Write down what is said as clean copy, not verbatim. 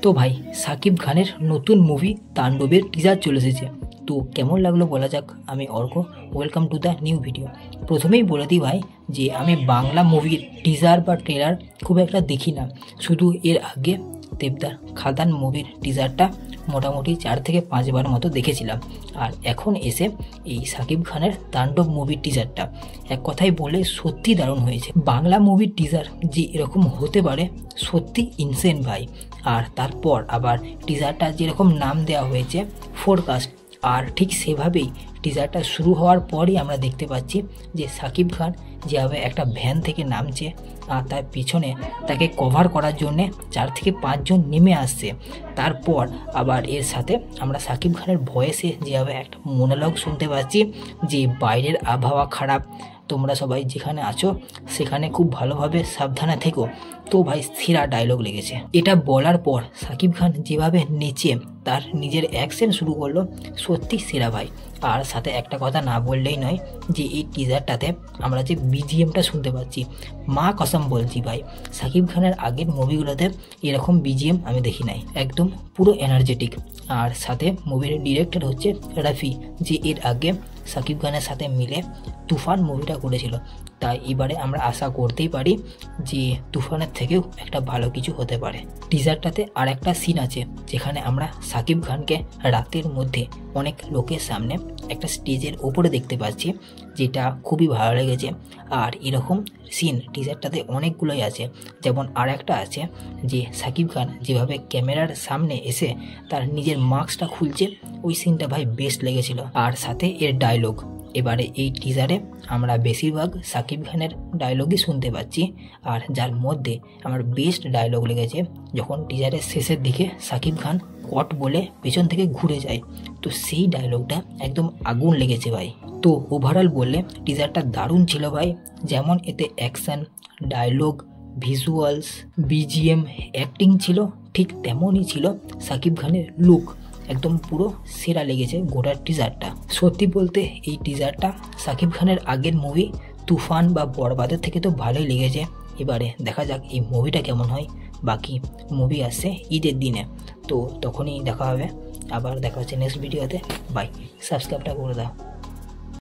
তো ভাই সাকিব খানের নতুন মুভি তাণ্ডবের টিজার চলে এসেছে। তো কেমন লাগলো বলা যাক। আমি Arka, welcome to the new video. প্রথমেই বলে দিই ভাই যে আমি বাংলা মুভির টিজার বা ট্রেলার খুব একটা দেখি না। শুধু এর আগে দেবদার খাদান মুভির টিজারটা মোটামুটি 4 থেকে 5 বার মতো দেখেছিলাম। আর এখন এসে এই সাকিব খানের তাণ্ডব মুভির টিজারটা এক কথায় বলে সত্যি দারুণ হয়েছে। বাংলা মুভির টিজার যে এরকম হতে পারে সত্যি ইনসেন ভাই। আর তারপর আবার টিজারটা যেরকম নাম দেওয়া হয়েছে ফোরকাস্ট, আর ঠিক সেভাবেই টিজারটা শুরু হওয়ার পরই আমরা দেখতে পাচ্ছি যে সাকিব খান যেভাবে একটা ভ্যান থেকে নামছে আর তার পিছনে তাকে কভার করার জন্যে 4 থেকে 5 জন নেমে আসছে। তারপর আবার এর সাথে আমরা সাকিব খানের ভয়েসে যেভাবে একটা মোনোলগ শুনতে পাচ্ছি যে বাইরের আবহাওয়া খারাপ, তোমরা সবাই যেখানে আছো সেখানে খুব ভালোভাবে সাবধানে থেকো। তো ভাই সেরা ডায়লগ লেগেছে। এটা বলার পর সাকিব খান যেভাবে নেচে তার নিজের অ্যাকশন শুরু করলো সত্যি সেরা ভাই। আর সাথে একটা কথা না বললেই নয় যে এই টিজারটাতে আমরা যে বিজিএমটা শুনতে পাচ্ছি, মা কসম বলছি ভাই সাকিব খানের আগের মুভিগুলোতে এরকম বিজিএম আমি দেখি নাই। একদম পুরো এনার্জেটিক। আর সাথে মুভির ডিরেক্টর হচ্ছে রাফি, যে এর আগে সাকিব খানের সাথে মিলে তুফান মুভিটা করেছিল। তাই এবারে আমরা আশা করতেই পারি যে তুফানের থেকেও একটা ভালো কিছু হতে পারে। টিজারটাতে আর একটা সিন আছে যেখানে আমরা সাকিব খানকে রাতের মধ্যে অনেক লোকের সামনে একটা স্টেজের ওপরে দেখতে পাচ্ছি, যেটা খুবই ভালো লেগেছে। আর এরকম সিন টিজারটাতে অনেকগুলোই আছে। যেমন আর একটা আছে যে সাকিব খান যেভাবে ক্যামেরার সামনে এসে তার নিজের মাস্কটা খুলছে, ওই সিনটা ভাই বেস্ট লেগেছিল। আর সাথে এর ডায়লগ, এবারে এই টিজারে আমরা বেশিরভাগ সাকিব খানের ডায়লগই শুনতে পাচ্ছি। আর যার মধ্যে আমার বেস্ট ডায়লগ লেগেছে যখন টিজারের শেষের দিকে সাকিব খান কট বলে পেছন থেকে ঘুরে যায়, তো সেই ডায়লগটা একদম আগুন লেগেছে ভাই। তো ওভারঅল বললে টিজারটা দারুণ ছিল ভাই। যেমন এতে action, dialogue, visuals, BGM, acting ছিল, ঠিক তেমনই ছিল সাকিব খানের লুক। একদম পুরো সেরা লেগেছে গোটা টিজারটা। সত্যি বলতে এই টিজারটা সাকিব খানের আগের মুভি তুফান বা বরবাদের থেকে তো ভালোই লেগেছে। এবারে দেখা যাক এই মুভিটা কেমন হয়। বাকি মুভি আসছে ঈদের দিনে, তো তখনই দেখা হবে। আবার দেখা হচ্ছে নেক্সট ভিডিওতে। বাই, সাবস্ক্রাইবটা করে দাও।